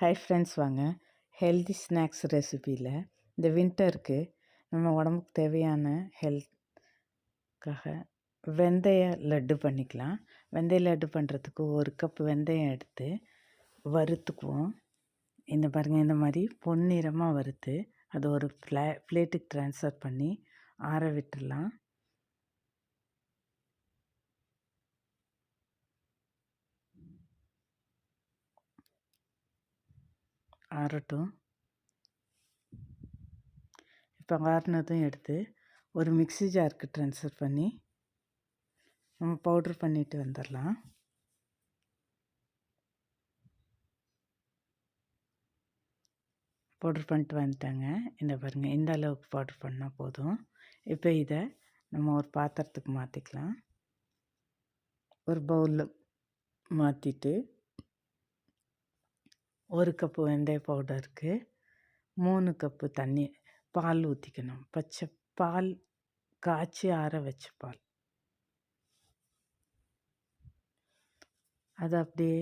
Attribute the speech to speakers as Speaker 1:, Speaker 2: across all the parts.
Speaker 1: Hi friends, வாங்க healthy snacks ரெசிப்பியில் இந்த வின்டருக்கு நம்ம உடம்புக்கு தேவையான ஹெல்த்காக வெந்தய லட்டு பண்ணிக்கலாம். வெந்தய லட்டு பண்ணுறதுக்கு 1 கப் வெந்தயம் எடுத்து வறுத்துக்குவோம். இந்த பாருங்கள், இந்த மாதிரி பொன்னிறமாக வறுத்து அதை ஒரு பிளேட்டுக்கு ட்ரான்ஸ்ஃபர் பண்ணி ஆற விட்டுடலாம். ஆறட்டும். இப்போ ஆறினதும் எடுத்து ஒரு மிக்ஸி ஜாருக்கு ட்ரான்ஸ்ஃபர் பண்ணி நம்ம பவுட்ரு பண்ணிட்டு வந்துடலாம். பவுட்ரு பண்ணிட்டு வந்துட்டாங்க. இந்த பாருங்கள், இந்த அளவுக்கு பவுட்ரு பண்ணால் போதும். இப்போ இதை நம்ம ஒரு பாத்திரத்துக்கு மாற்றிக்கலாம். ஒரு பவுலில் மாற்றிட்டு 1 கப்பு வெந்தய பவுடருக்கு 3 கப்பு தண்ணி பால் ஊற்றிக்கணும். பச்சை பால், காய்ச்சி ஆற வச்ச பால். அது அப்படியே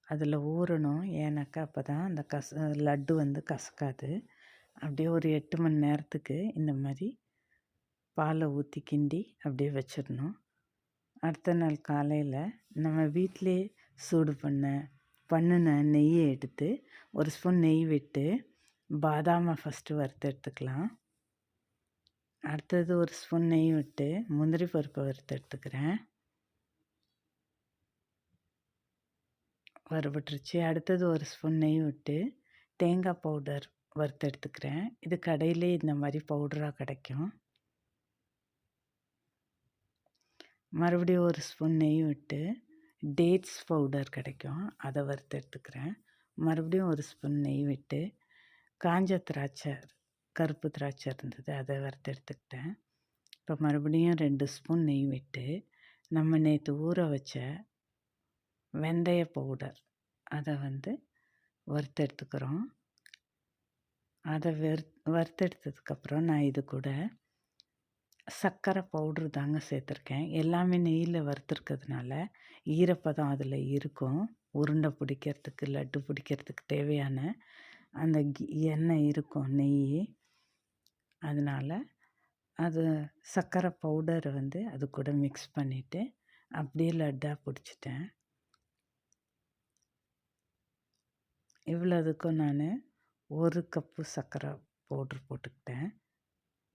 Speaker 1: அதில் ஊறணும். ஏன்னாக்கா அப்போ தான் அந்த லட்டு வந்து கசக்காது. அப்படியே ஒரு 8 மணி நேரத்துக்கு இந்த மாதிரி பாலை ஊற்றி கிண்டி அப்படியே வச்சிடணும். அடுத்த நாள் காலையில் நம்ம வீட்டிலே சூடு பண்ணின நெய்யை எடுத்து 1 ஸ்பூன் நெய் விட்டு பாதாமை ஃபஸ்ட்டு வறுத்து எடுத்துக்கலாம். அடுத்தது 1 ஸ்பூன் நெய் விட்டு முந்திரி பருப்பை வறுத்து எடுத்துக்கிறேன். வறுபட்டுருச்சு. அடுத்தது 1 ஸ்பூன் நெய் விட்டு தேங்காய் பவுடர் வறுத்து எடுத்துக்கிறேன். இது கடையிலே இந்த மாதிரி பவுடராக கிடைக்கும். மறுபடியும் 1 ஸ்பூன் நெய் விட்டு டேட்ஸ் பவுடர் கிடைக்கும், அதை வறுத்து எடுத்துக்கிறேன். மறுபடியும் 1 ஸ்பூன் நெய் விட்டு காஞ்ச திராட்சை, கருப்பு திராட்சை இருந்தது, அதை வறுத்து எடுத்துக்கிட்டேன். இப்போ மறுபடியும் 2 ஸ்பூன் நெய் விட்டு நம்ம நேற்று ஊற வச்ச வெந்தய பவுடர் அதை வந்து வறுத்து எடுத்துக்கிறோம். அதை வறுத்தெடுத்ததுக்கப்புறம் நான் இது கூட சர்க்கரை பவுட்ரு தாங்க சேர்த்துருக்கேன். எல்லாமே நெய்யில் வறுத்துருக்கிறதுனால ஈரப்பதம் அதில் இருக்கும். உருண்டை பிடிக்கிறதுக்கு, லட்டு பிடிக்கிறதுக்கு தேவையான அந்த எண்ணெய் இருக்கும், நெய். அதனால் அது சர்க்கரை பவுடரை வந்து அது கூட மிக்ஸ் பண்ணிவிட்டு அப்படியே லட்டாக பிடிச்சிட்டேன். இவ்வளோதுக்கும் நான் 1 கப்பு சர்க்கரை பவுட்ரு போட்டுக்கிட்டேன்.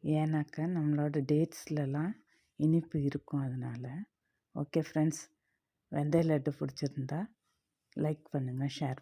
Speaker 1: ஏன்னாக்கா நம்மளோட டேட்ஸ்லலாம் இனிப்பு இருக்கும், அதனால். ஓகே ஃப்ரெண்ட்ஸ், வெந்தய லட்டு பிடிச்சிருந்தா லைக் பண்ணுங்கள், ஷேர்